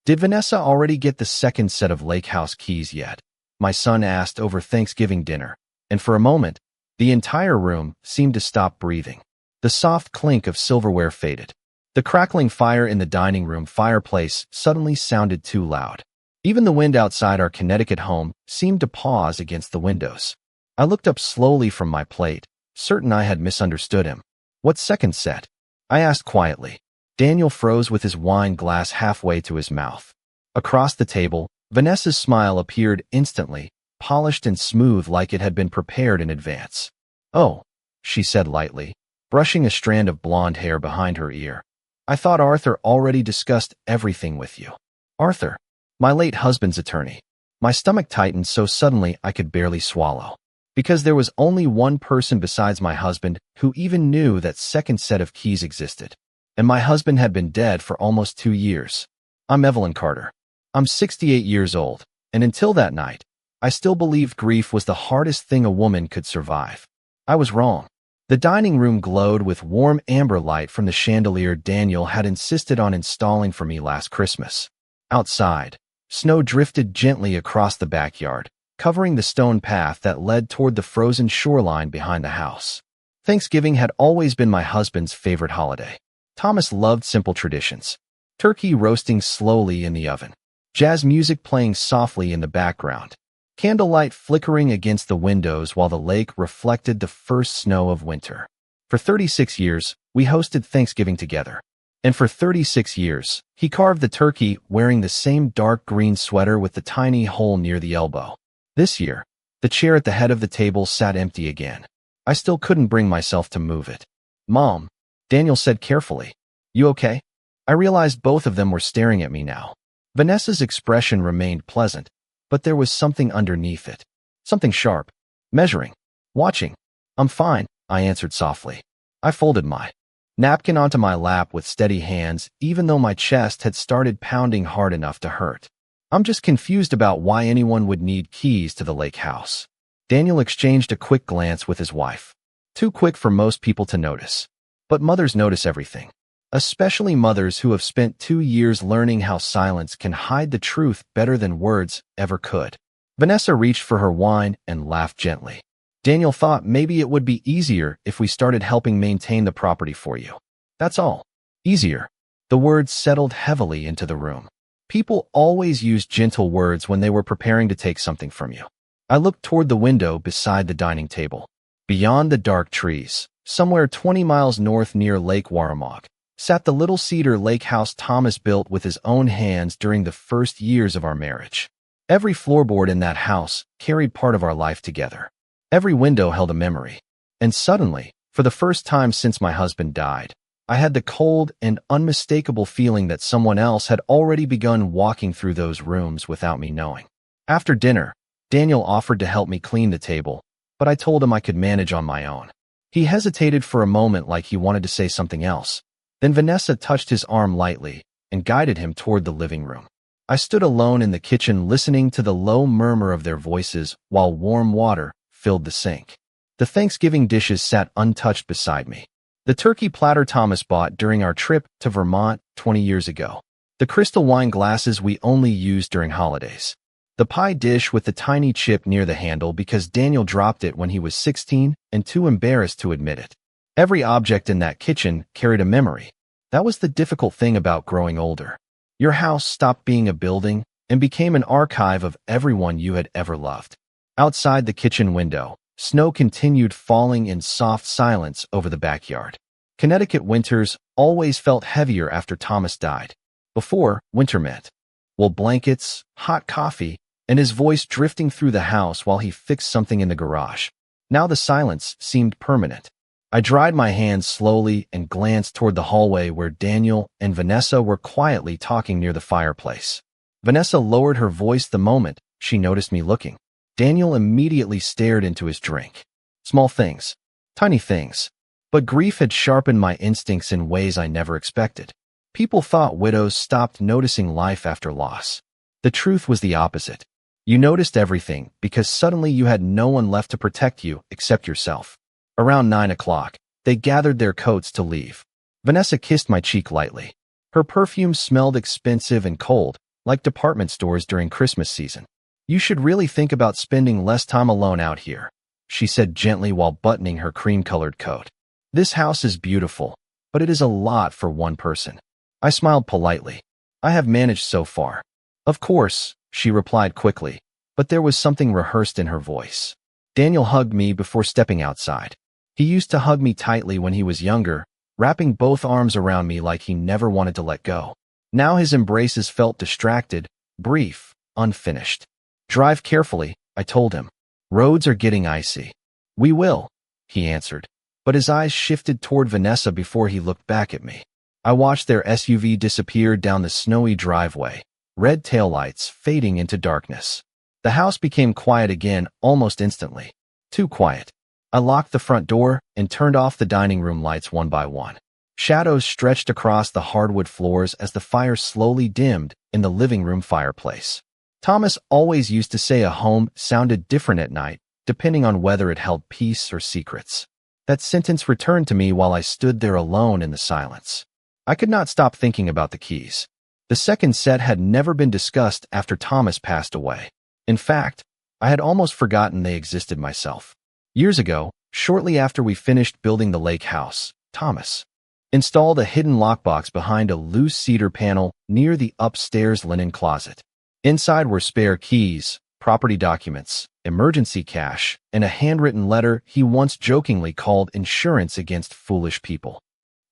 Did Vanessa already get the second set of lake house keys yet? My son asked over Thanksgiving dinner, and for a moment, the entire room seemed to stop breathing. The soft clink of silverware faded. The crackling fire in the dining room fireplace suddenly sounded too loud. Even the wind outside our Connecticut home seemed to pause against the windows. I looked up slowly from my plate, certain I had misunderstood him. "What second set?" I asked quietly. Daniel froze with his wine glass halfway to his mouth. Across the table, Vanessa's smile appeared instantly, polished and smooth like it had been prepared in advance. "Oh," she said lightly, brushing a strand of blonde hair behind her ear. "I thought Arthur already discussed everything with you." "Arthur?" "My late husband's attorney." My stomach tightened so suddenly I could barely swallow. Because there was only one person besides my husband who even knew that second set of keys existed. And my husband had been dead for almost 2 years. I'm Evelyn Carter. I'm 68 years old, and until that night, I still believed grief was the hardest thing a woman could survive. I was wrong. The dining room glowed with warm amber light from the chandelier Daniel had insisted on installing for me last Christmas. Outside, snow drifted gently across the backyard, covering the stone path that led toward the frozen shoreline behind the house. Thanksgiving had always been my husband's favorite holiday. Thomas loved simple traditions. Turkey roasting slowly in the oven, jazz music playing softly in the background, candlelight flickering against the windows while the lake reflected the first snow of winter. For 36 years, we hosted Thanksgiving together. And for 36 years, he carved the turkey wearing the same dark green sweater with the tiny hole near the elbow. This year, the chair at the head of the table sat empty again. I still couldn't bring myself to move it. "Mom," Daniel said carefully, "you okay?" I realized both of them were staring at me now. Vanessa's expression remained pleasant, but there was something underneath it. Something sharp, measuring, watching. "I'm fine," I answered softly. I folded my napkin onto my lap with steady hands, even though my chest had started pounding hard enough to hurt. "I'm just confused about why anyone would need keys to the lake house." Daniel exchanged a quick glance with his wife. Too quick for most people to notice. But mothers notice everything. Especially mothers who have spent 2 years learning how silence can hide the truth better than words ever could. Vanessa reached for her wine and laughed gently. "Daniel thought maybe it would be easier if we started helping maintain the property for you. That's all." Easier. The words settled heavily into the room. People always used gentle words when they were preparing to take something from you. I looked toward the window beside the dining table. Beyond the dark trees, somewhere 20 miles north near Lake Waramaug, sat the little cedar lake house Thomas built with his own hands during the first years of our marriage. Every floorboard in that house carried part of our life together. Every window held a memory. And suddenly, for the first time since my husband died, I had the cold and unmistakable feeling that someone else had already begun walking through those rooms without me knowing. After dinner, Daniel offered to help me clean the table, but I told him I could manage on my own. He hesitated for a moment like he wanted to say something else. Then Vanessa touched his arm lightly and guided him toward the living room. I stood alone in the kitchen listening to the low murmur of their voices while warm water filled the sink. The Thanksgiving dishes sat untouched beside me. The turkey platter Thomas bought during our trip to Vermont 20 years ago. The crystal wine glasses we only used during holidays. The pie dish with the tiny chip near the handle because Daniel dropped it when he was 16 and too embarrassed to admit it. Every object in that kitchen carried a memory. That was the difficult thing about growing older. Your house stopped being a building and became an archive of everyone you had ever loved. Outside the kitchen window, snow continued falling in soft silence over the backyard. Connecticut winters always felt heavier after Thomas died. Before, winter meant wool blankets, hot coffee, and his voice drifting through the house while he fixed something in the garage. Now the silence seemed permanent. I dried my hands slowly and glanced toward the hallway where Daniel and Vanessa were quietly talking near the fireplace. Vanessa lowered her voice the moment she noticed me looking. Daniel immediately stared into his drink. Small things, tiny things, but grief had sharpened my instincts in ways I never expected. People thought widows stopped noticing life after loss. The truth was the opposite. You noticed everything because suddenly you had no one left to protect you except yourself. Around 9 o'clock, they gathered their coats to leave. Vanessa kissed my cheek lightly. Her perfume smelled expensive and cold, like department stores during Christmas season. You should really think about spending less time alone out here, she said gently while buttoning her cream-colored coat. This house is beautiful, but it is a lot for one person. I smiled politely. I have managed so far. Of course, she replied quickly, but there was something rehearsed in her voice. Daniel hugged me before stepping outside. He used to hug me tightly when he was younger, wrapping both arms around me like he never wanted to let go. Now his embraces felt distracted, brief, unfinished. Drive carefully, I told him. Roads are getting icy. We will, he answered, but his eyes shifted toward Vanessa before he looked back at me. I watched their SUV disappear down the snowy driveway, red taillights fading into darkness. The house became quiet again almost instantly. Too quiet. I locked the front door and turned off the dining room lights one by one. Shadows stretched across the hardwood floors as the fire slowly dimmed in the living room fireplace. Thomas always used to say a home sounded different at night, depending on whether it held peace or secrets. That sentence returned to me while I stood there alone in the silence. I could not stop thinking about the keys. The second set had never been discussed after Thomas passed away. In fact, I had almost forgotten they existed myself. Years ago, shortly after we finished building the lake house, Thomas installed a hidden lockbox behind a loose cedar panel near the upstairs linen closet. Inside were spare keys, property documents, emergency cash, and a handwritten letter he once jokingly called insurance against foolish people.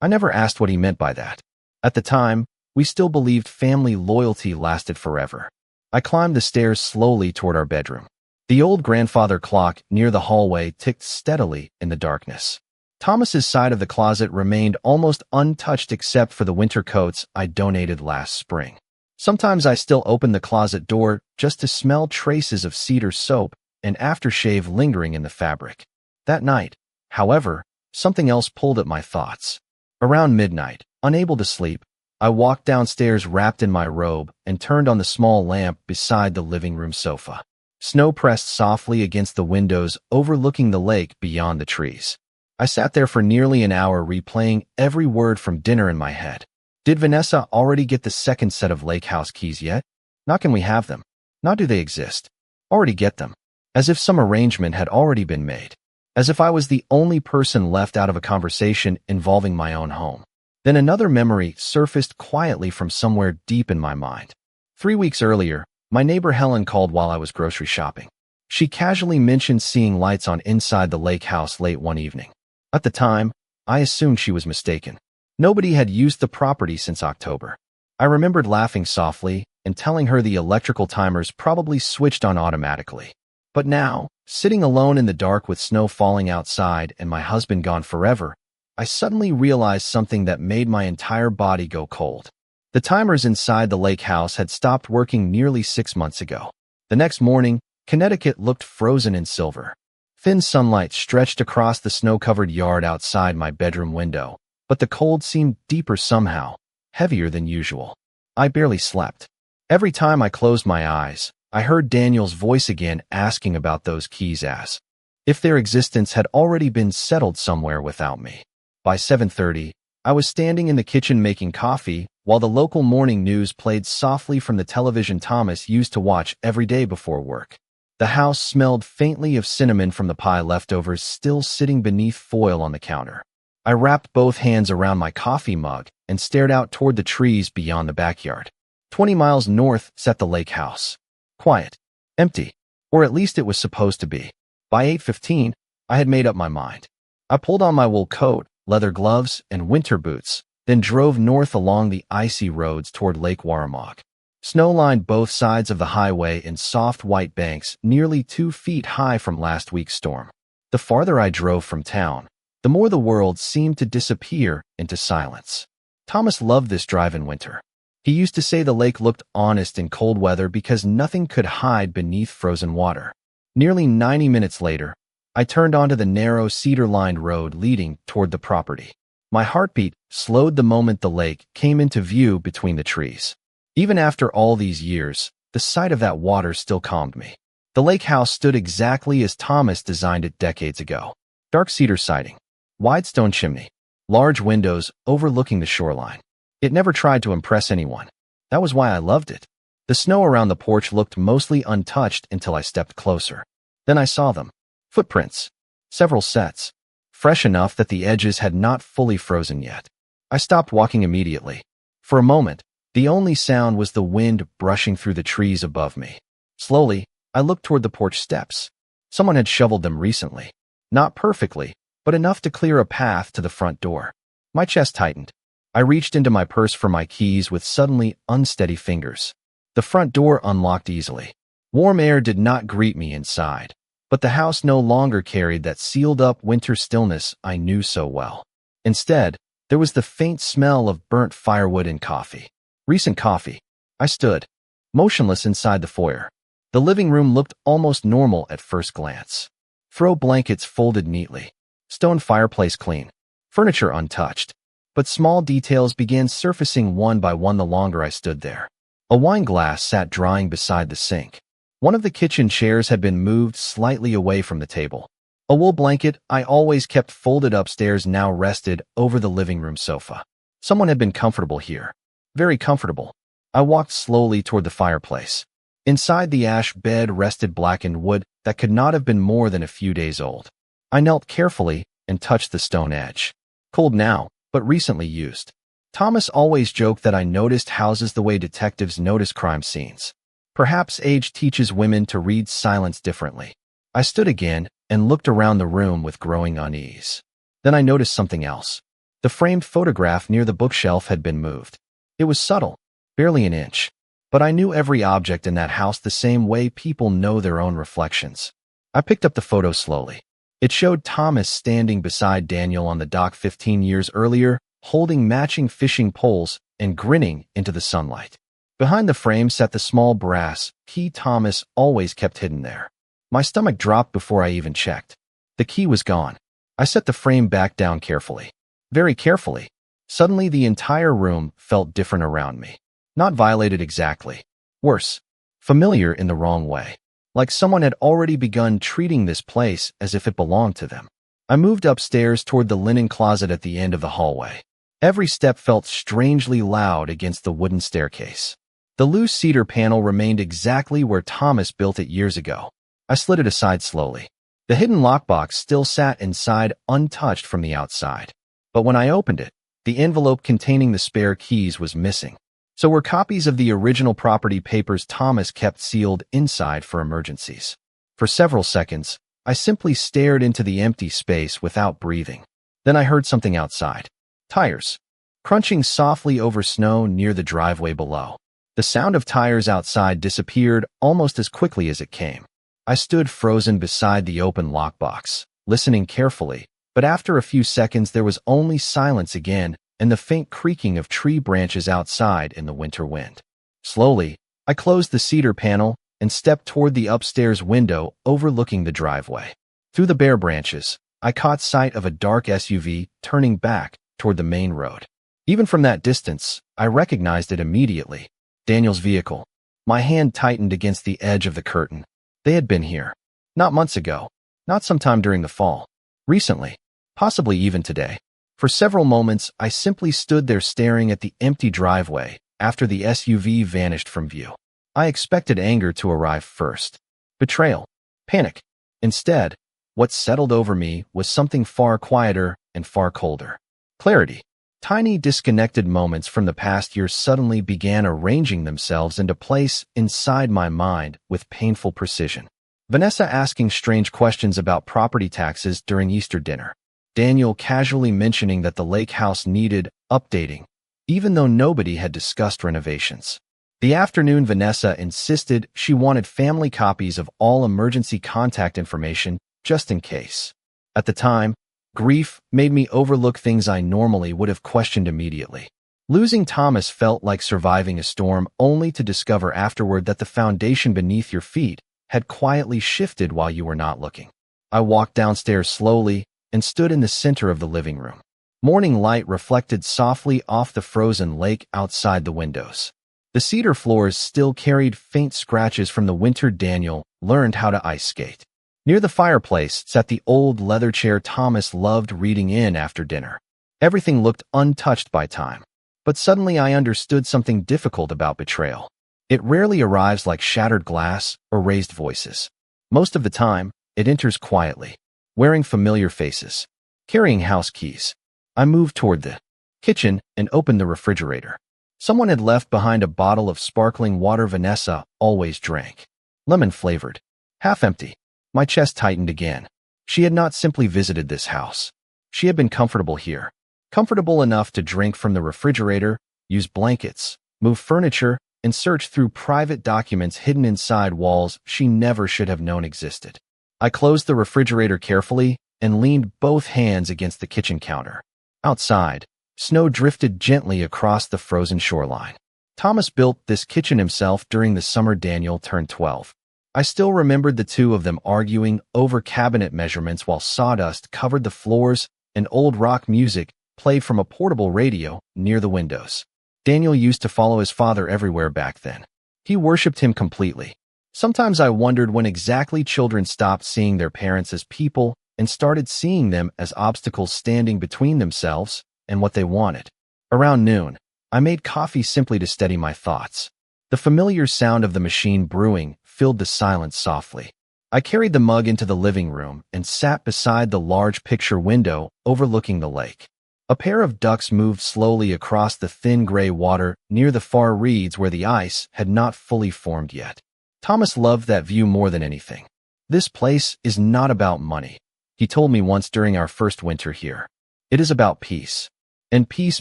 I never asked what he meant by that. At the time, we still believed family loyalty lasted forever. I climbed the stairs slowly toward our bedroom. The old grandfather clock near the hallway ticked steadily in the darkness. Thomas's side of the closet remained almost untouched except for the winter coats I donated last spring. Sometimes I still opened the closet door just to smell traces of cedar soap and aftershave lingering in the fabric. That night, however, something else pulled at my thoughts. Around midnight, unable to sleep, I walked downstairs wrapped in my robe and turned on the small lamp beside the living room sofa. Snow pressed softly against the windows overlooking the lake beyond the trees. I sat there for nearly an hour replaying every word from dinner in my head. Did Vanessa already get the second set of lake house keys yet? Not can we have them. Not do they exist. Already get them. As if some arrangement had already been made. As if I was the only person left out of a conversation involving my own home. Then another memory surfaced quietly from somewhere deep in my mind. 3 weeks earlier, my neighbor Helen called while I was grocery shopping. She casually mentioned seeing lights on inside the lake house late one evening. At the time, I assumed she was mistaken. Nobody had used the property since October. I remembered laughing softly and telling her the electrical timers probably switched on automatically. But now, sitting alone in the dark with snow falling outside and my husband gone forever, I suddenly realized something that made my entire body go cold. The timers inside the lake house had stopped working nearly 6 months ago. The next morning, Connecticut looked frozen in silver. Thin sunlight stretched across the snow-covered yard outside my bedroom window, but the cold seemed deeper somehow, heavier than usual. I barely slept. Every time I closed my eyes, I heard Daniel's voice again asking about those keys as if their existence had already been settled somewhere without me. By 7:30, I was standing in the kitchen making coffee while the local morning news played softly from the television Thomas used to watch every day before work. The house smelled faintly of cinnamon from the pie leftovers still sitting beneath foil on the counter. I wrapped both hands around my coffee mug and stared out toward the trees beyond the backyard. 20 miles north sat the lake house. Quiet. Empty. Or at least it was supposed to be. By 8:15, I had made up my mind. I pulled on my wool coat, leather gloves, and winter boots, then drove north along the icy roads toward Lake Warramog. Snow lined both sides of the highway in soft white banks nearly 2 feet high from last week's storm. The farther I drove from town, the more the world seemed to disappear into silence. Thomas loved this drive in winter. He used to say the lake looked honest in cold weather because nothing could hide beneath frozen water. Nearly 90 minutes later, I turned onto the narrow cedar-lined road leading toward the property. My heartbeat slowed the moment the lake came into view between the trees. Even after all these years, the sight of that water still calmed me. The lake house stood exactly as Thomas designed it decades ago. Dark cedar siding, wide stone chimney, large windows overlooking the shoreline. It never tried to impress anyone. That was why I loved it. The snow around the porch looked mostly untouched until I stepped closer. Then I saw them. Footprints. Several sets. Fresh enough that the edges had not fully frozen yet. I stopped walking immediately. For a moment, the only sound was the wind brushing through the trees above me. Slowly, I looked toward the porch steps. Someone had shoveled them recently. Not perfectly, but enough to clear a path to the front door. My chest tightened. I reached into my purse for my keys with suddenly unsteady fingers. The front door unlocked easily. Warm air did not greet me inside, but the house no longer carried that sealed-up winter stillness I knew so well. Instead, there was the faint smell of burnt firewood and coffee. Recent coffee. I stood, motionless inside the foyer. The living room looked almost normal at first glance. Throw blankets folded neatly. Stone fireplace clean. Furniture untouched. But small details began surfacing one by one the longer I stood there. A wine glass sat drying beside the sink. One of the kitchen chairs had been moved slightly away from the table. A wool blanket I always kept folded upstairs now rested over the living room sofa. Someone had been comfortable here. Very comfortable. I walked slowly toward the fireplace. Inside the ash bed rested blackened wood that could not have been more than a few days old. I knelt carefully and touched the stone edge. Cold now, but recently used. Thomas always joked that I noticed houses the way detectives notice crime scenes. Perhaps age teaches women to read silence differently. I stood again and looked around the room with growing unease. Then I noticed something else. The framed photograph near the bookshelf had been moved. It was subtle, barely an inch. But I knew every object in that house the same way people know their own reflections. I picked up the photo slowly. It showed Thomas standing beside Daniel on the dock 15 years earlier, holding matching fishing poles and grinning into the sunlight. Behind the frame sat the small brass key Thomas always kept hidden there. My stomach dropped before I even checked. The key was gone. I set the frame back down carefully. Very carefully. Suddenly the entire room felt different around me. Not violated exactly. Worse. Familiar in the wrong way. Like someone had already begun treating this place as if it belonged to them. I moved upstairs toward the linen closet at the end of the hallway. Every step felt strangely loud against the wooden staircase. The loose cedar panel remained exactly where Thomas built it years ago. I slid it aside slowly. The hidden lockbox still sat inside untouched from the outside. But when I opened it, the envelope containing the spare keys was missing. So were copies of the original property papers Thomas kept sealed inside for emergencies. For several seconds, I simply stared into the empty space without breathing. Then I heard something outside. Tires. Crunching softly over snow near the driveway below. The sound of tires outside disappeared almost as quickly as it came. I stood frozen beside the open lockbox, listening carefully, but after a few seconds there was only silence again and the faint creaking of tree branches outside in the winter wind. Slowly, I closed the cedar panel and stepped toward the upstairs window overlooking the driveway. Through the bare branches, I caught sight of a dark SUV turning back toward the main road. Even from that distance, I recognized it immediately. Daniel's vehicle. My hand tightened against the edge of the curtain. They had been here. Not months ago. Not sometime during the fall. Recently. Possibly even today. For several moments, I simply stood there staring at the empty driveway after the SUV vanished from view. I expected anger to arrive first. Betrayal. Panic. Instead, what settled over me was something far quieter and far colder. Clarity. Tiny disconnected moments from the past year suddenly began arranging themselves into place inside my mind with painful precision. Vanessa asking strange questions about property taxes during Easter dinner. Daniel casually mentioning that the lake house needed updating, even though nobody had discussed renovations. The afternoon Vanessa insisted she wanted family copies of all emergency contact information just in case. At the time, grief made me overlook things I normally would have questioned immediately. Losing Thomas felt like surviving a storm only to discover afterward that the foundation beneath your feet had quietly shifted while you were not looking. I walked downstairs slowly and stood in the center of the living room. Morning light reflected softly off the frozen lake outside the windows. The cedar floors still carried faint scratches from the winter Daniel learned how to ice skate. Near the fireplace sat the old leather chair Thomas loved reading in after dinner. Everything looked untouched by time. But suddenly I understood something difficult about betrayal. It rarely arrives like shattered glass or raised voices. Most of the time, it enters quietly, wearing familiar faces, carrying house keys. I moved toward the kitchen and opened the refrigerator. Someone had left behind a bottle of sparkling water Vanessa always drank. Lemon-flavored. Half empty. My chest tightened again. She had not simply visited this house. She had been comfortable here. Comfortable enough to drink from the refrigerator, use blankets, move furniture, and search through private documents hidden inside walls she never should have known existed. I closed the refrigerator carefully and leaned both hands against the kitchen counter. Outside, snow drifted gently across the frozen shoreline. Thomas built this kitchen himself during the summer Daniel turned 12. I still remembered the two of them arguing over cabinet measurements while sawdust covered the floors and old rock music played from a portable radio near the windows. Daniel used to follow his father everywhere back then. He worshipped him completely. Sometimes I wondered when exactly children stopped seeing their parents as people and started seeing them as obstacles standing between themselves and what they wanted. Around noon, I made coffee simply to steady my thoughts. The familiar sound of the machine brewing filled the silence softly. I carried the mug into the living room and sat beside the large picture window overlooking the lake. A pair of ducks moved slowly across the thin gray water near the far reeds where the ice had not fully formed yet. Thomas loved that view more than anything. This place is not about money, he told me once during our first winter here. It is about peace. And peace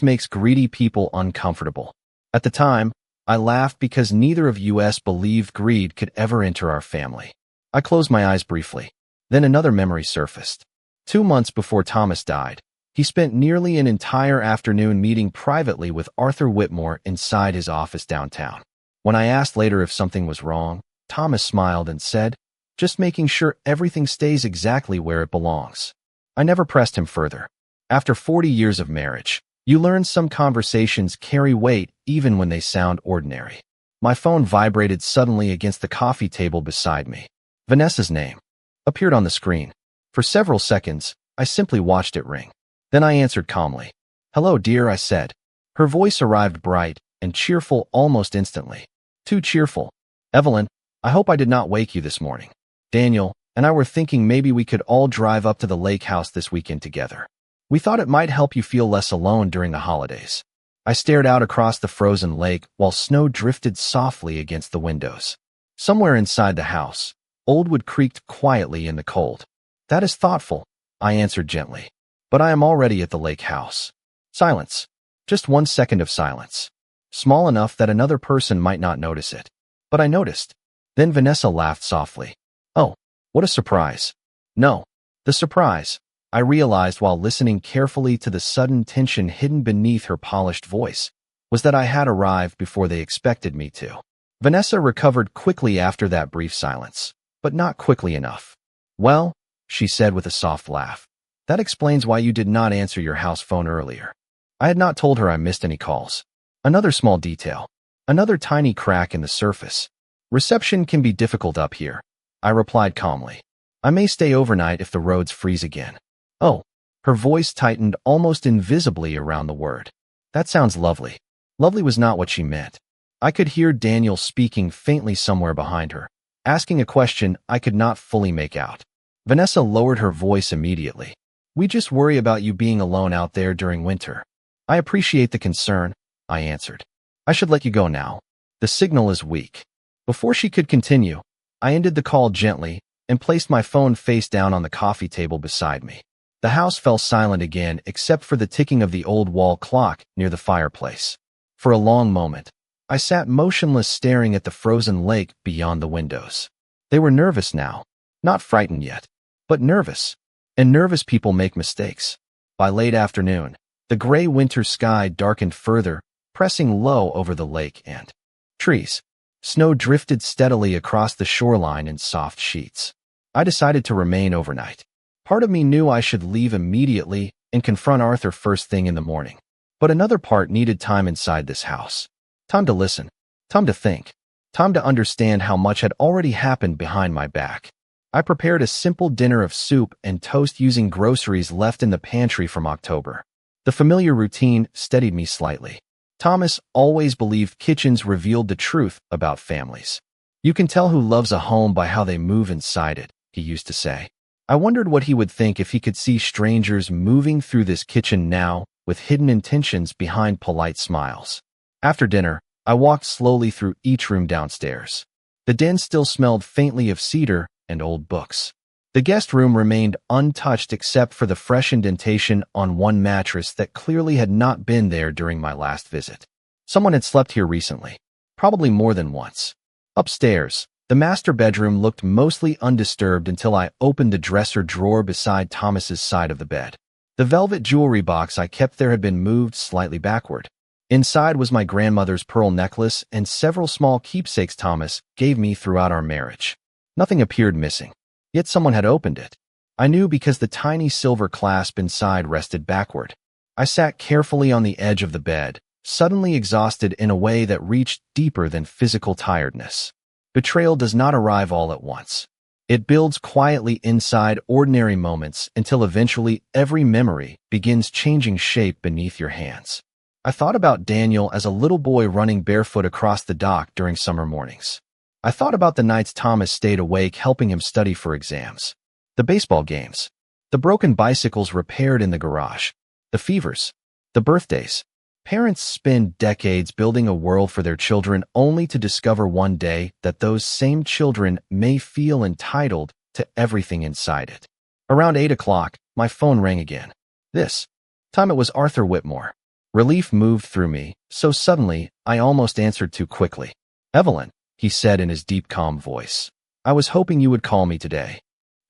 makes greedy people uncomfortable. At the time, I laughed because neither of us believed greed could ever enter our family. I closed my eyes briefly. Then another memory surfaced. 2 months before Thomas died, he spent nearly an entire afternoon meeting privately with Arthur Whitmore inside his office downtown. When I asked later if something was wrong, Thomas smiled and said, "Just making sure everything stays exactly where it belongs." I never pressed him further. After 40 years of marriage, you learn some conversations carry weight even when they sound ordinary. My phone vibrated suddenly against the coffee table beside me. Vanessa's name appeared on the screen. For several seconds, I simply watched it ring. Then I answered calmly. "Hello, dear," I said. Her voice arrived bright and cheerful almost instantly. Too cheerful. "Evelyn, I hope I did not wake you this morning. Daniel and I were thinking maybe we could all drive up to the lake house this weekend together. We thought it might help you feel less alone during the holidays." I stared out across the frozen lake while snow drifted softly against the windows. Somewhere inside the house, old wood creaked quietly in the cold. "That is thoughtful," I answered gently. "But I am already at the lake house." Silence. Just 1 second of silence. Small enough that another person might not notice it. But I noticed. Then Vanessa laughed softly. "Oh, what a surprise." "No. The surprise," I realized while listening carefully to the sudden tension hidden beneath her polished voice, was that I had arrived before they expected me to. Vanessa recovered quickly after that brief silence, but not quickly enough. "Well," she said with a soft laugh, "that explains why you did not answer your house phone earlier." I had not told her I missed any calls. Another small detail. Another tiny crack in the surface. "Reception can be difficult up here," I replied calmly. "I may stay overnight if the roads freeze again." "Oh." Her voice tightened almost invisibly around the word. "That sounds lovely." Lovely was not what she meant. I could hear Daniel speaking faintly somewhere behind her, asking a question I could not fully make out. Vanessa lowered her voice immediately. "We just worry about you being alone out there during winter." "I appreciate the concern," I answered. "I should let you go now. The signal is weak." Before she could continue, I ended the call gently and placed my phone face down on the coffee table beside me. The house fell silent again except for the ticking of the old wall clock near the fireplace. For a long moment, I sat motionless staring at the frozen lake beyond the windows. They were nervous now, not frightened yet, but nervous. And nervous people make mistakes. By late afternoon, the gray winter sky darkened further, pressing low over the lake and trees. Snow drifted steadily across the shoreline in soft sheets. I decided to remain overnight. Part of me knew I should leave immediately and confront Arthur first thing in the morning. But another part needed time inside this house. Time to listen. Time to think. Time to understand how much had already happened behind my back. I prepared a simple dinner of soup and toast using groceries left in the pantry from October. The familiar routine steadied me slightly. Thomas always believed kitchens revealed the truth about families. You can tell who loves a home by how they move inside it, he used to say. I wondered what he would think if he could see strangers moving through this kitchen now with hidden intentions behind polite smiles. After dinner, I walked slowly through each room downstairs. The den still smelled faintly of cedar and old books. The guest room remained untouched except for the fresh indentation on one mattress that clearly had not been there during my last visit. Someone had slept here recently, probably more than once. Upstairs, the master bedroom looked mostly undisturbed until I opened the dresser drawer beside Thomas's side of the bed. The velvet jewelry box I kept there had been moved slightly backward. Inside was my grandmother's pearl necklace and several small keepsakes Thomas gave me throughout our marriage. Nothing appeared missing. Yet someone had opened it. I knew because the tiny silver clasp inside rested backward. I sat carefully on the edge of the bed, suddenly exhausted in a way that reached deeper than physical tiredness. Betrayal does not arrive all at once. It builds quietly inside ordinary moments until eventually every memory begins changing shape beneath your hands. I thought about Daniel as a little boy running barefoot across the dock during summer mornings. I thought about the nights Thomas stayed awake helping him study for exams, the baseball games, the broken bicycles repaired in the garage, the fevers, the birthdays. Parents spend decades building a world for their children only to discover one day that those same children may feel entitled to everything inside it. Around 8 o'clock, my phone rang again. This time it was Arthur Whitmore. Relief moved through me, so suddenly I almost answered too quickly. "Evelyn," he said in his deep, calm voice. "I was hoping you would call me today."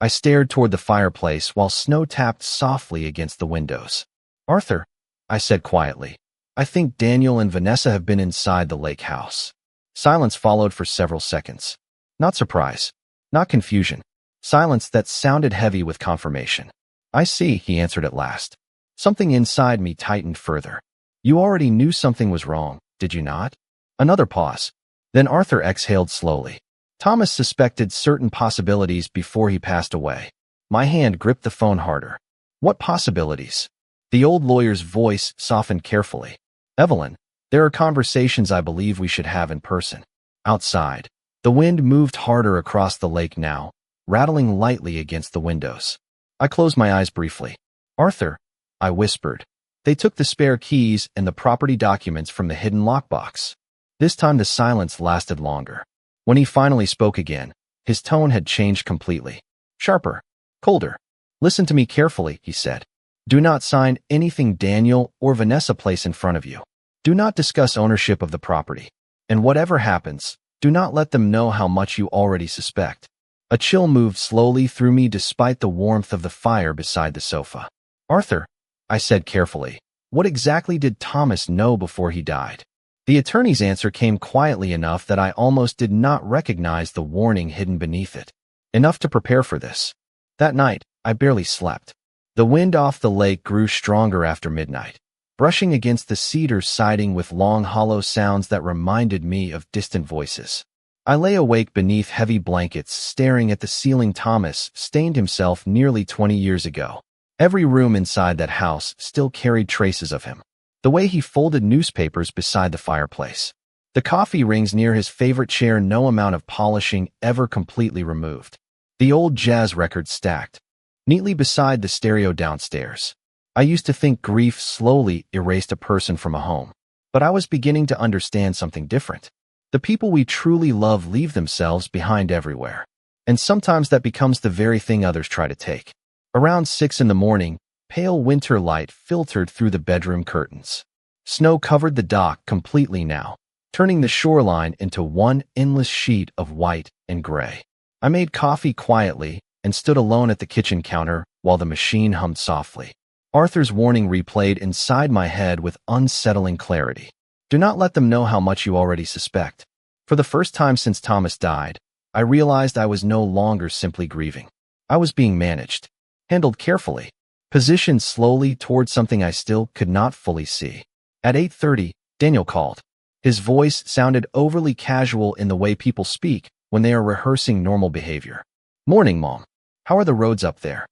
I stared toward the fireplace while snow tapped softly against the windows. "Arthur," I said quietly, "I think Daniel and Vanessa have been inside the lake house." Silence followed for several seconds. Not surprise, not confusion. Silence that sounded heavy with confirmation. "I see," he answered at last. Something inside me tightened further. "You already knew something was wrong, did you not?" Another pause. Then Arthur exhaled slowly. "Thomas suspected certain possibilities before he passed away." My hand gripped the phone harder. "What possibilities?" The old lawyer's voice softened carefully. "Evelyn, there are conversations I believe we should have in person. Outside." The wind moved harder across the lake now, rattling lightly against the windows. I closed my eyes briefly. "Arthur," I whispered. "They took the spare keys and the property documents from the hidden lockbox." This time the silence lasted longer. When he finally spoke again, his tone had changed completely. Sharper, colder. "Listen to me carefully," he said. "Do not sign anything Daniel or Vanessa place in front of you. Do not discuss ownership of the property. And whatever happens, do not let them know how much you already suspect." A chill moved slowly through me despite the warmth of the fire beside the sofa. "Arthur," I said carefully, "what exactly did Thomas know before he died?" The attorney's answer came quietly enough that I almost did not recognize the warning hidden beneath it. Enough to prepare for this. That night, I barely slept. The wind off the lake grew stronger after midnight, brushing against the cedar siding with long hollow sounds that reminded me of distant voices. I lay awake beneath heavy blankets, staring at the ceiling Thomas stained himself nearly 20 years ago. Every room inside that house still carried traces of him. The way he folded newspapers beside the fireplace. The coffee rings near his favorite chair, no amount of polishing ever completely removed. The old jazz record stacked neatly beside the stereo downstairs. I used to think grief slowly erased a person from a home, but I was beginning to understand something different. The people we truly love leave themselves behind everywhere, and sometimes that becomes the very thing others try to take. Around 6 in the morning, pale winter light filtered through the bedroom curtains. Snow covered the dock completely now, turning the shoreline into one endless sheet of white and gray. I made coffee quietly and stood alone at the kitchen counter while the machine hummed softly. Arthur's warning replayed inside my head with unsettling clarity. Do not let them know how much you already suspect. For the first time since Thomas died, I realized I was no longer simply grieving. I was being managed, handled carefully, positioned slowly towards something I still could not fully see. At 8:30, Daniel called. His voice sounded overly casual in the way people speak when they are rehearsing normal behavior. "Morning, Mom. How are the roads up there?"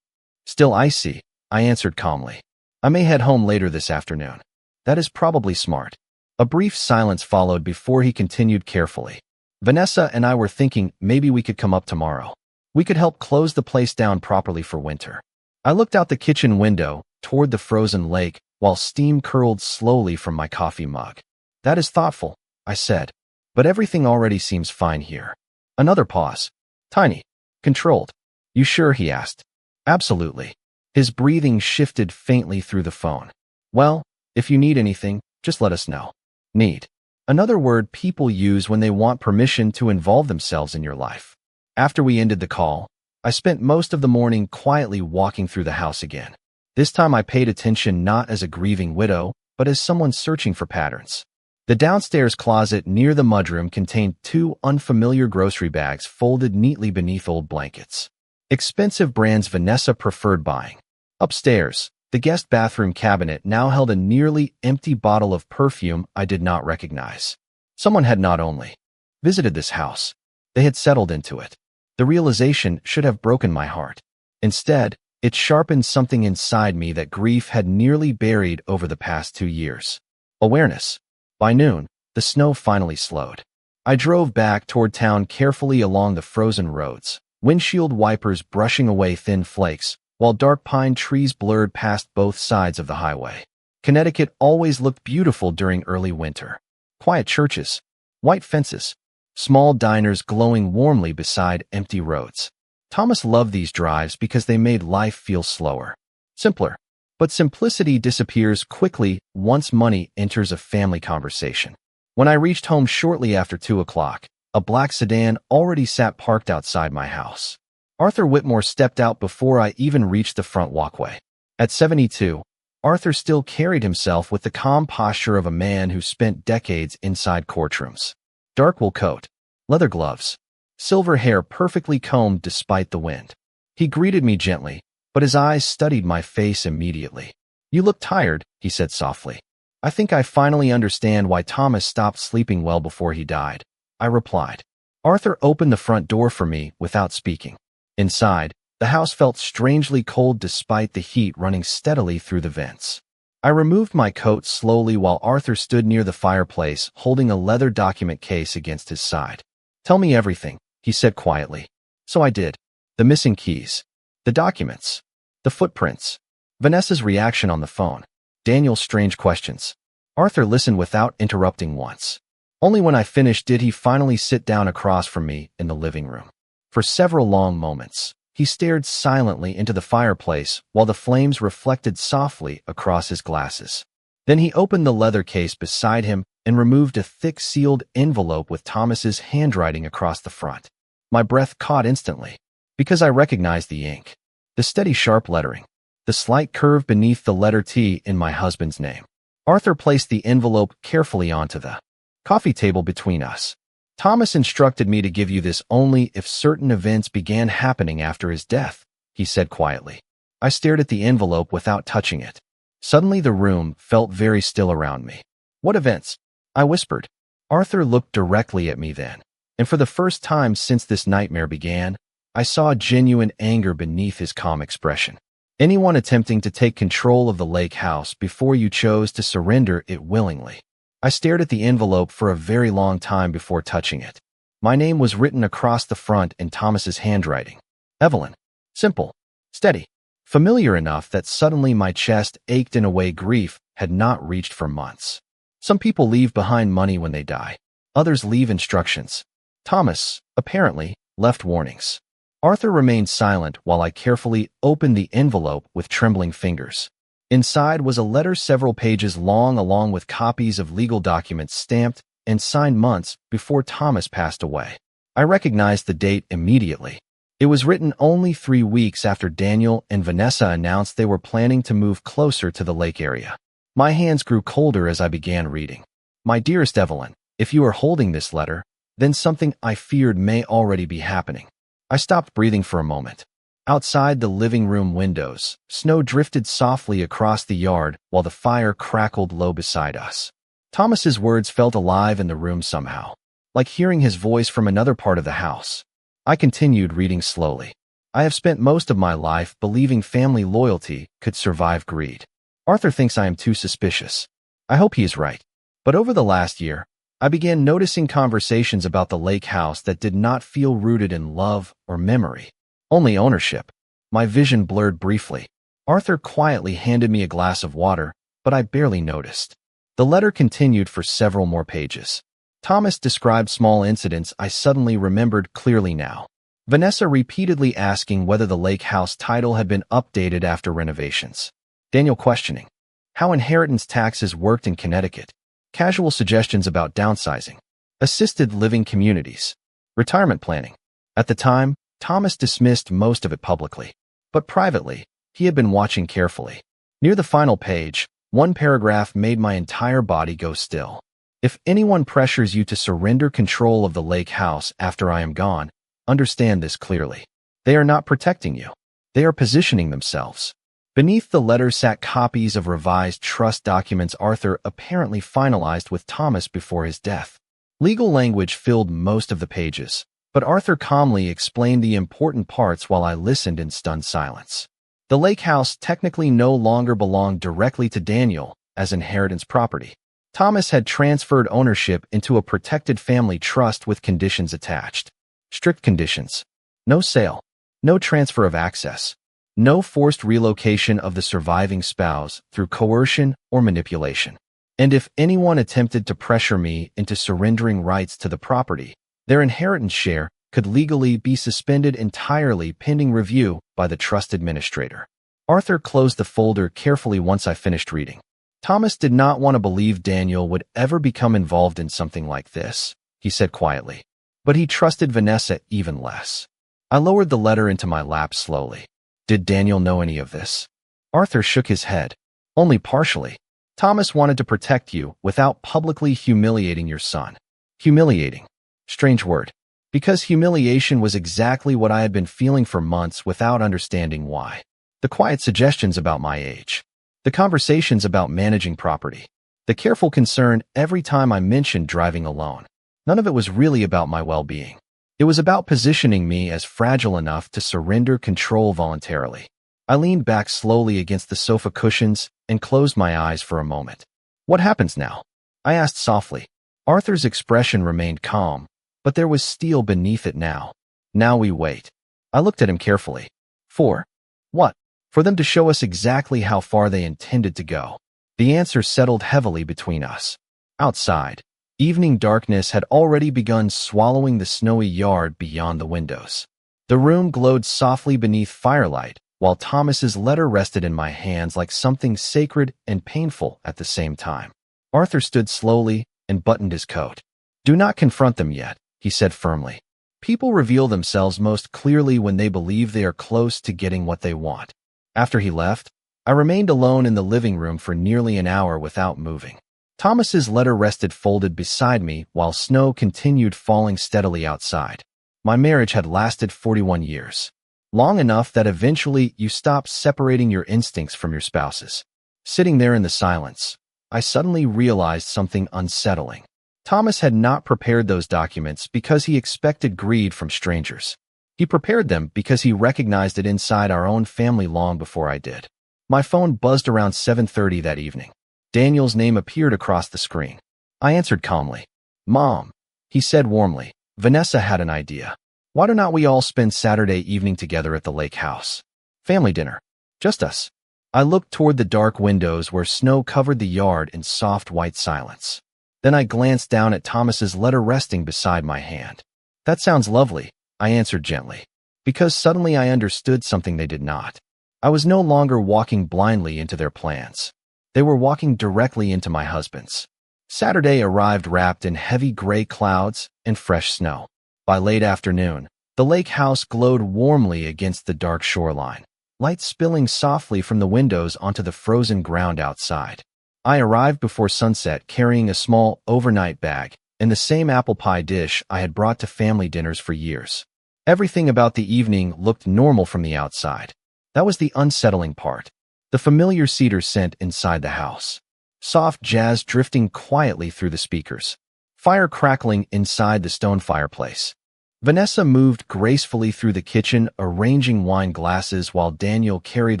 "Still icy," I answered calmly. "I may head home later this afternoon." "That is probably smart." A brief silence followed before he continued carefully. Vanessa and I were thinking maybe we could come up tomorrow. We could help close the place down properly for winter. I looked out the kitchen window toward the frozen lake while steam curled slowly from my coffee mug. That is thoughtful, I said, but everything already seems fine here. Another pause. Tiny. Controlled. You sure? He asked. Absolutely. His breathing shifted faintly through the phone. Well, if you need anything, just let us know. Need. Another word people use when they want permission to involve themselves in your life. After we ended the call, I spent most of the morning quietly walking through the house again. This time I paid attention not as a grieving widow, but as someone searching for patterns. The downstairs closet near the mudroom contained 2 unfamiliar grocery bags folded neatly beneath old blankets. Expensive brands Vanessa preferred buying. Upstairs, the guest bathroom cabinet now held a nearly empty bottle of perfume I did not recognize. Someone had not only visited this house, they had settled into it. The realization should have broken my heart. Instead, it sharpened something inside me that grief had nearly buried over the past 2 years. Awareness. By noon, the snow finally slowed. I drove back toward town carefully along the frozen roads, windshield wipers brushing away thin flakes, while dark pine trees blurred past both sides of the highway. Connecticut always looked beautiful during early winter. Quiet churches, white fences, small diners glowing warmly beside empty roads. Thomas loved these drives because they made life feel slower, simpler. But simplicity disappears quickly once money enters a family conversation. When I reached home shortly after 2 o'clock, a black sedan already sat parked outside my house. Arthur Whitmore stepped out before I even reached the front walkway. At 72, Arthur still carried himself with the calm posture of a man who spent decades inside courtrooms. Dark wool coat, leather gloves, silver hair perfectly combed despite the wind. He greeted me gently, but his eyes studied my face immediately. You look tired, he said softly. I think I finally understand why Thomas stopped sleeping well before he died, I replied. Arthur opened the front door for me without speaking. Inside, the house felt strangely cold despite the heat running steadily through the vents. I removed my coat slowly while Arthur stood near the fireplace holding a leather document case against his side. Tell me everything, he said quietly. So I did. The missing keys, the documents, the footprints, Vanessa's reaction on the phone, Daniel's strange questions. Arthur listened without interrupting once. Only when I finished did he finally sit down across from me in the living room. For several long moments, he stared silently into the fireplace while the flames reflected softly across his glasses. Then he opened the leather case beside him and removed a thick sealed envelope with Thomas's handwriting across the front. My breath caught instantly, because I recognized the ink, the steady sharp lettering, the slight curve beneath the letter T in my husband's name. Arthur placed the envelope carefully onto the coffee table between us. Thomas instructed me to give you this only if certain events began happening after his death, he said quietly. I stared at the envelope without touching it. Suddenly the room felt very still around me. What events? I whispered. Arthur looked directly at me then, and for the first time since this nightmare began, I saw genuine anger beneath his calm expression. Anyone attempting to take control of the lake house before you chose to surrender it willingly. I stared at the envelope for a very long time before touching it. My name was written across the front in Thomas's handwriting. Evelyn. Simple. Steady. Familiar enough that suddenly my chest ached in a way grief had not reached for months. Some people leave behind money when they die. Others leave instructions. Thomas, apparently, left warnings. Arthur remained silent while I carefully opened the envelope with trembling fingers. Inside was a letter several pages long along with copies of legal documents stamped and signed months before Thomas passed away. I recognized the date immediately. It was written only 3 weeks after Daniel and Vanessa announced they were planning to move closer to the lake area. My hands grew colder as I began reading. My dearest Evelyn, if you are holding this letter, then something I feared may already be happening. I stopped breathing for a moment. Outside the living room windows, snow drifted softly across the yard while the fire crackled low beside us. Thomas's words felt alive in the room somehow, like hearing his voice from another part of the house. I continued reading slowly. I have spent most of my life believing family loyalty could survive greed. Arthur thinks I am too suspicious. I hope he is right. But over the last year, I began noticing conversations about the lake house that did not feel rooted in love or memory, only ownership. My vision blurred briefly. Arthur quietly handed me a glass of water, but I barely noticed. The letter continued for several more pages. Thomas described small incidents I suddenly remembered clearly now. Vanessa repeatedly asking whether the lake house title had been updated after renovations. Daniel questioning how inheritance taxes worked in Connecticut. Casual suggestions about downsizing. Assisted living communities. Retirement planning. At the time, Thomas dismissed most of it publicly. But privately, he had been watching carefully. Near the final page, one paragraph made my entire body go still. If anyone pressures you to surrender control of the lake house after I am gone, understand this clearly. They are not protecting you. They are positioning themselves. Beneath the letter sat copies of revised trust documents Arthur apparently finalized with Thomas before his death. Legal language filled most of the pages, but Arthur calmly explained the important parts while I listened in stunned silence. The lake house technically no longer belonged directly to Daniel as inheritance property. Thomas had transferred ownership into a protected family trust with conditions attached. Strict conditions. No sale. No transfer of access. No forced relocation of the surviving spouse through coercion or manipulation. And if anyone attempted to pressure me into surrendering rights to the property, their inheritance share could legally be suspended entirely pending review by the trust administrator. Arthur closed the folder carefully once I finished reading. Thomas did not want to believe Daniel would ever become involved in something like this, he said quietly. But he trusted Vanessa even less. I lowered the letter into my lap slowly. Did Daniel know any of this? Arthur shook his head. Only partially. Thomas wanted to protect you without publicly humiliating your son. Humiliating. Strange word. Because humiliation was exactly what I had been feeling for months without understanding why. The quiet suggestions about my age. The conversations about managing property. The careful concern every time I mentioned driving alone. None of it was really about my well-being. It was about positioning me as fragile enough to surrender control voluntarily. I leaned back slowly against the sofa cushions and closed my eyes for a moment. What happens now? I asked softly. Arthur's expression remained calm, but there was steel beneath it now. Now we wait. I looked at him carefully. For what? For them to show us exactly how far they intended to go. The answer settled heavily between us. Outside, evening darkness had already begun swallowing the snowy yard beyond the windows. The room glowed softly beneath firelight, while Thomas's letter rested in my hands like something sacred and painful at the same time. Arthur stood slowly and buttoned his coat. Do not confront them yet, he said firmly. People reveal themselves most clearly when they believe they are close to getting what they want. After he left, I remained alone in the living room for nearly an hour without moving. Thomas's letter rested folded beside me while snow continued falling steadily outside. My marriage had lasted 41 years. Long enough that eventually you stop separating your instincts from your spouse's. Sitting there in the silence, I suddenly realized something unsettling. Thomas had not prepared those documents because he expected greed from strangers. He prepared them because he recognized it inside our own family long before I did. My phone buzzed around 7:30 that evening. Daniel's name appeared across the screen. I answered calmly. Mom, he said warmly. Vanessa had an idea. Why do not we all spend Saturday evening together at the lake house? Family dinner. Just us. I looked toward the dark windows where snow covered the yard in soft white silence. Then I glanced down at Thomas's letter resting beside my hand. That sounds lovely, I answered gently, because suddenly I understood something they did not. I was no longer walking blindly into their plans. They were walking directly into my husband's. Saturday arrived wrapped in heavy gray clouds and fresh snow. By late afternoon, the lake house glowed warmly against the dark shoreline, light spilling softly from the windows onto the frozen ground outside. I arrived before sunset carrying a small overnight bag and the same apple pie dish I had brought to family dinners for years. Everything about the evening looked normal from the outside. That was the unsettling part. The familiar cedar scent inside the house. Soft jazz drifting quietly through the speakers. Fire crackling inside the stone fireplace. Vanessa moved gracefully through the kitchen, arranging wine glasses while Daniel carried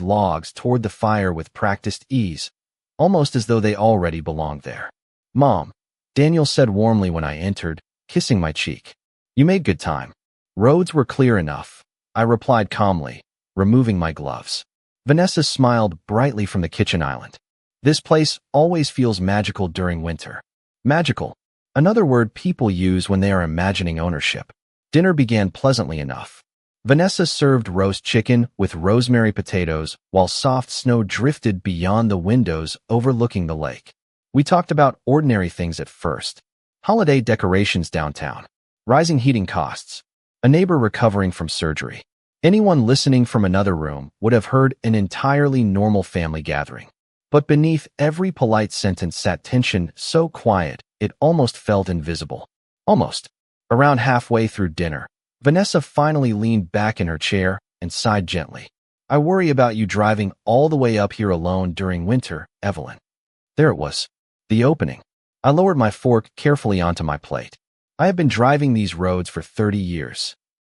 logs toward the fire with practiced ease, almost as though they already belonged there. "Mom," Daniel said warmly when I entered, kissing my cheek. "You made good time." "Roads were clear enough," I replied calmly, removing my gloves. Vanessa smiled brightly from the kitchen island. "This place always feels magical during winter." Magical, another word people use when they are imagining ownership. Dinner began pleasantly enough. Vanessa served roast chicken with rosemary potatoes while soft snow drifted beyond the windows overlooking the lake. We talked about ordinary things at first. Holiday decorations downtown, rising heating costs, a neighbor recovering from surgery. Anyone listening from another room would have heard an entirely normal family gathering. But beneath every polite sentence sat tension so quiet it almost felt invisible. Almost. Around halfway through dinner, Vanessa finally leaned back in her chair and sighed gently. "I worry about you driving all the way up here alone during winter, Evelyn." There it was. The opening. I lowered my fork carefully onto my plate. "I have been driving these roads for 30 years.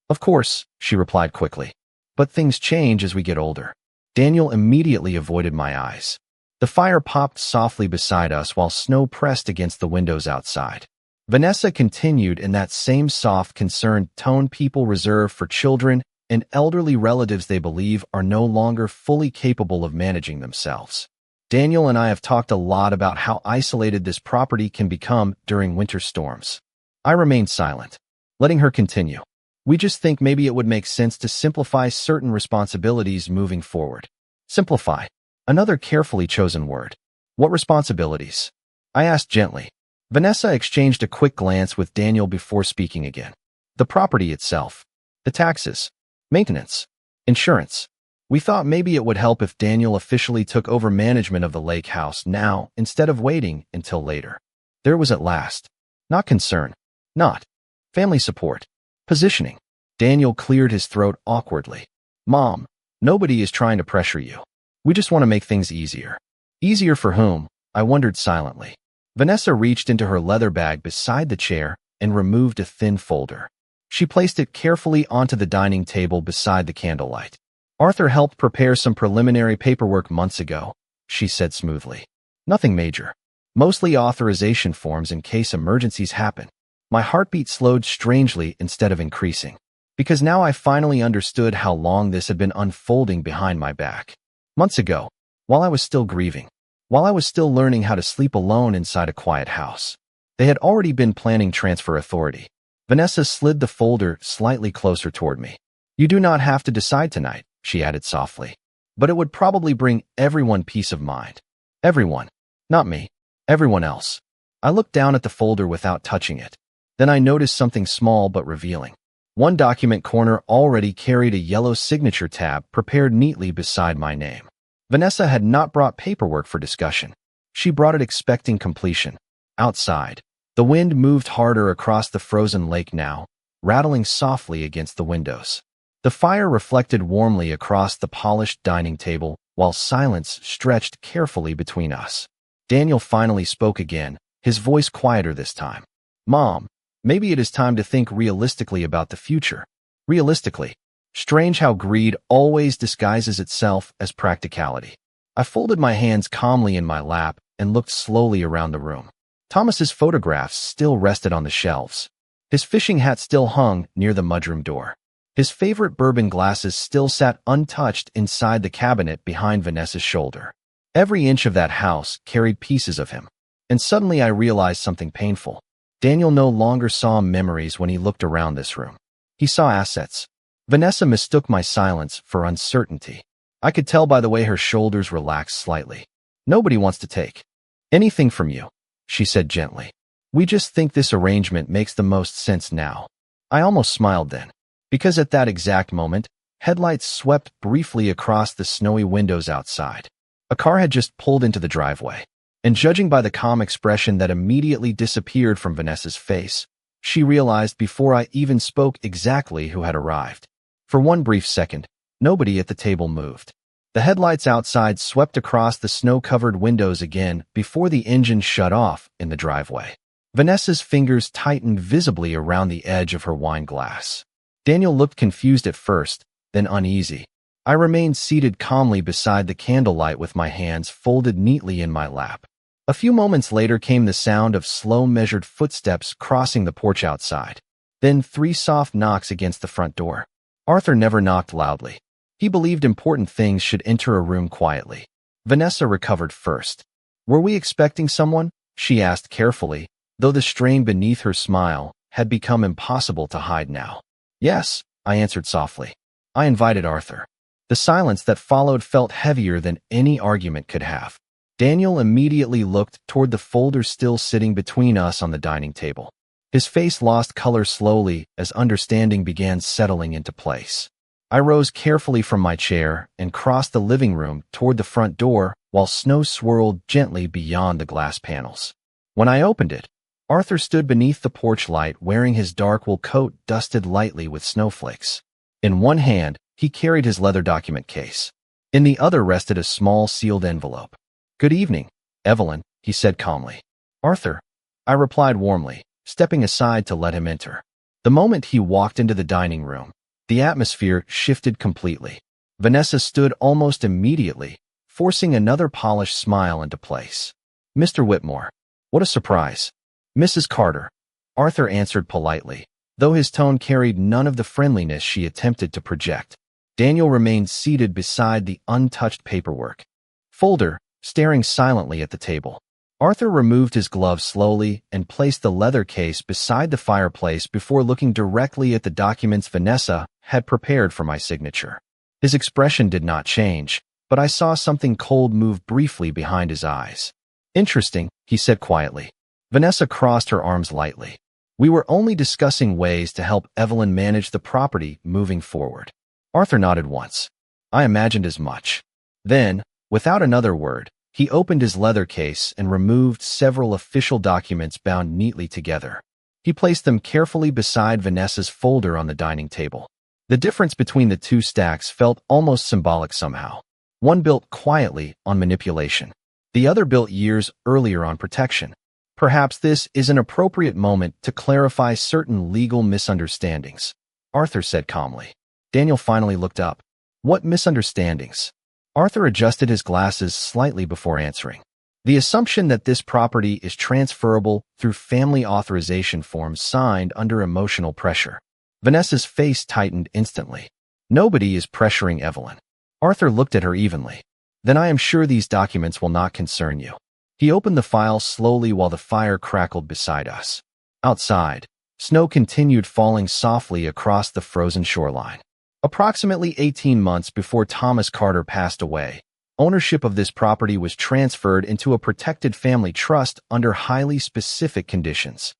"Of course," she replied quickly. "But things change as we get older." Daniel immediately avoided my eyes. The fire popped softly beside us while snow pressed against the windows outside. Vanessa continued in that same soft, concerned tone people reserve for children and elderly relatives they believe are no longer fully capable of managing themselves. "Daniel and I have talked a lot about how isolated this property can become during winter storms." I remained silent, letting her continue. "We just think maybe it would make sense to simplify certain responsibilities moving forward." Simplify. Another carefully chosen word. "What responsibilities?" I asked gently. Vanessa exchanged a quick glance with Daniel before speaking again. "The property itself. The taxes. Maintenance. Insurance. We thought maybe it would help if Daniel officially took over management of the lake house now instead of waiting until later." There was at last. Not concern. Not. Family support. Positioning. Daniel cleared his throat awkwardly. "Mom, nobody is trying to pressure you. We just want to make things easier." Easier for whom? I wondered silently. Vanessa reached into her leather bag beside the chair and removed a thin folder. She placed it carefully onto the dining table beside the candlelight. "Arthur helped prepare some preliminary paperwork months ago," she said smoothly. "Nothing major. Mostly authorization forms in case emergencies happen." My heartbeat slowed strangely instead of increasing, because now I finally understood how long this had been unfolding behind my back. Months ago, while I was still grieving, while I was still learning how to sleep alone inside a quiet house, they had already been planning transfer authority. Vanessa slid the folder slightly closer toward me. "You do not have to decide tonight," she added softly. "But it would probably bring everyone peace of mind." Everyone. Not me. Everyone else. I looked down at the folder without touching it. Then I noticed something small but revealing. One document corner already carried a yellow signature tab prepared neatly beside my name. Vanessa had not brought paperwork for discussion. She brought it expecting completion. Outside, the wind moved harder across the frozen lake now, rattling softly against the windows. The fire reflected warmly across the polished dining table, while silence stretched carefully between us. Daniel finally spoke again, his voice quieter this time. "Mom, maybe it is time to think realistically about the future." Realistically. Strange how greed always disguises itself as practicality. I folded my hands calmly in my lap and looked slowly around the room. Thomas's photographs still rested on the shelves. His fishing hat still hung near the mudroom door. His favorite bourbon glasses still sat untouched inside the cabinet behind Vanessa's shoulder. Every inch of that house carried pieces of him. And suddenly I realized something painful. Daniel no longer saw memories when he looked around this room. He saw assets. Vanessa mistook my silence for uncertainty. I could tell by the way her shoulders relaxed slightly. "Nobody wants to take anything from you," she said gently. "We just think this arrangement makes the most sense now." I almost smiled then, because at that exact moment, headlights swept briefly across the snowy windows outside. A car had just pulled into the driveway, and judging by the calm expression that immediately disappeared from Vanessa's face, she realized before I even spoke exactly who had arrived. For one brief second, nobody at the table moved. The headlights outside swept across the snow-covered windows again before the engine shut off in the driveway. Vanessa's fingers tightened visibly around the edge of her wine glass. Daniel looked confused at first, then uneasy. I remained seated calmly beside the candlelight with my hands folded neatly in my lap. A few moments later came the sound of slow, measured footsteps crossing the porch outside. Then 3 soft knocks against the front door. Arthur never knocked loudly. He believed important things should enter a room quietly. Vanessa recovered first. "Were we expecting someone?" she asked carefully, though the strain beneath her smile had become impossible to hide now. "Yes," I answered softly. "I invited Arthur." The silence that followed felt heavier than any argument could have. Daniel immediately looked toward the folder still sitting between us on the dining table. His face lost color slowly as understanding began settling into place. I rose carefully from my chair and crossed the living room toward the front door while snow swirled gently beyond the glass panels. When I opened it, Arthur stood beneath the porch light wearing his dark wool coat dusted lightly with snowflakes. In one hand, he carried his leather document case. In the other rested a small sealed envelope. "Good evening, Evelyn," he said calmly. "Arthur," I replied warmly, stepping aside to let him enter. The moment he walked into the dining room, the atmosphere shifted completely. Vanessa stood almost immediately, forcing another polished smile into place. "Mr. Whitmore, what a surprise." "Mrs. Carter," Arthur answered politely, though his tone carried none of the friendliness she attempted to project. Daniel remained seated beside the untouched paperwork folder, staring silently at the table. Arthur removed his gloves slowly and placed the leather case beside the fireplace before looking directly at the documents Vanessa had prepared for my signature. His expression did not change, but I saw something cold move briefly behind his eyes. "Interesting," he said quietly. Vanessa crossed her arms lightly. "We were only discussing ways to help Evelyn manage the property moving forward." Arthur nodded once. I imagined as much. Then, without another word, he opened his leather case and removed several official documents bound neatly together. He placed them carefully beside Vanessa's folder on the dining table. The difference between the 2 stacks felt almost symbolic somehow. One built quietly on manipulation. The other built years earlier on protection. "Perhaps this is an appropriate moment to clarify certain legal misunderstandings," Arthur said calmly. Daniel finally looked up. "What misunderstandings?" Arthur adjusted his glasses slightly before answering. "The assumption that this property is transferable through family authorization forms signed under emotional pressure." Vanessa's face tightened instantly. "Nobody is pressuring Evelyn." Arthur looked at her evenly. "Then I am sure these documents will not concern you." He opened the file slowly while the fire crackled beside us. Outside, snow continued falling softly across the frozen shoreline. Approximately 18 months before Thomas Carter passed away, ownership of this property was transferred into a protected family trust under highly specific conditions.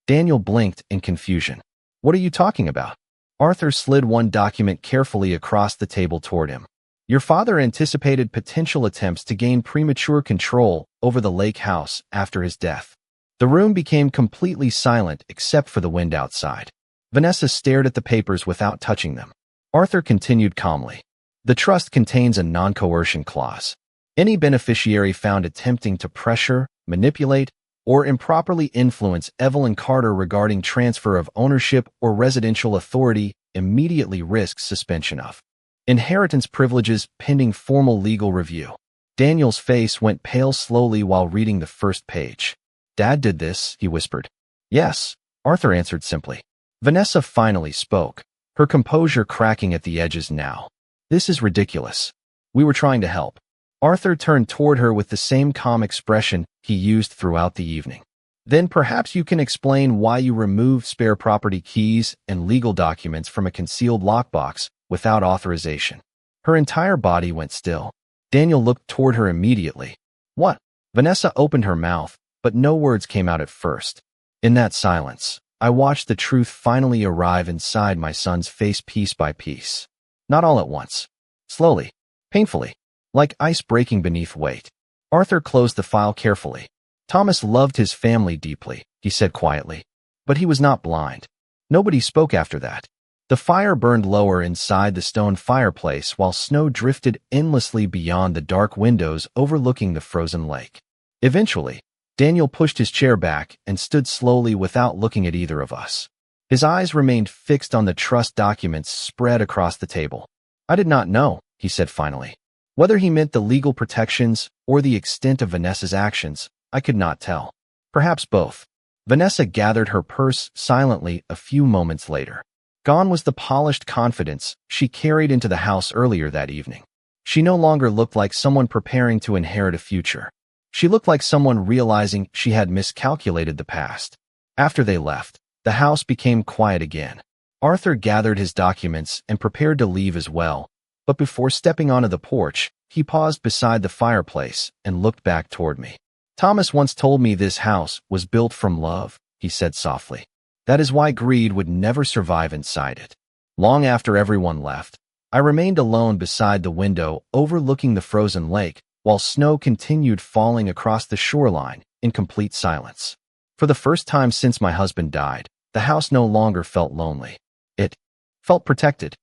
Daniel blinked in confusion. "What are you talking about?" Arthur slid one document carefully across the table toward him. "Your father anticipated potential attempts to gain premature control over the lake house after his death." The room became completely silent except for the wind outside. Vanessa stared at the papers without touching them. Arthur continued calmly. "The trust contains a non-coercion clause. Any beneficiary found attempting to pressure, manipulate, or improperly influence Evelyn Carter regarding transfer of ownership or residential authority immediately risks suspension of inheritance privileges pending formal legal review." Daniel's face went pale slowly while reading the first page. "Dad did this," he whispered. "Yes," Arthur answered simply. Vanessa finally spoke, her composure cracking at the edges now. "This is ridiculous. We were trying to help." Arthur turned toward her with the same calm expression he used throughout the evening. "Then perhaps you can explain why you removed spare property keys and legal documents from a concealed lockbox without authorization." Her entire body went still. Daniel looked toward her immediately. "What?" Vanessa opened her mouth, but no words came out at first. In that silence, I watched the truth finally arrive inside my son's face piece by piece. Not all at once. Slowly. Painfully. Like ice breaking beneath weight. Arthur closed the file carefully. "Thomas loved his family deeply," he said quietly. "But he was not blind." Nobody spoke after that. The fire burned lower inside the stone fireplace while snow drifted endlessly beyond the dark windows overlooking the frozen lake. Eventually, Daniel pushed his chair back and stood slowly without looking at either of us. His eyes remained fixed on the trust documents spread across the table. "I did not know," he said finally. Whether he meant the legal protections or the extent of Vanessa's actions, I could not tell. Perhaps both. Vanessa gathered her purse silently a few moments later. Gone was the polished confidence she carried into the house earlier that evening. She no longer looked like someone preparing to inherit a future. She looked like someone realizing she had miscalculated the past. After they left, the house became quiet again. Arthur gathered his documents and prepared to leave as well, but before stepping onto the porch, he paused beside the fireplace and looked back toward me. Thomas once told me this house was built from love, he said softly. That is why greed would never survive inside it. Long after everyone left, I remained alone beside the window overlooking the frozen lake while snow continued falling across the shoreline in complete silence. For the first time since my husband died, the house no longer felt lonely. It felt protected.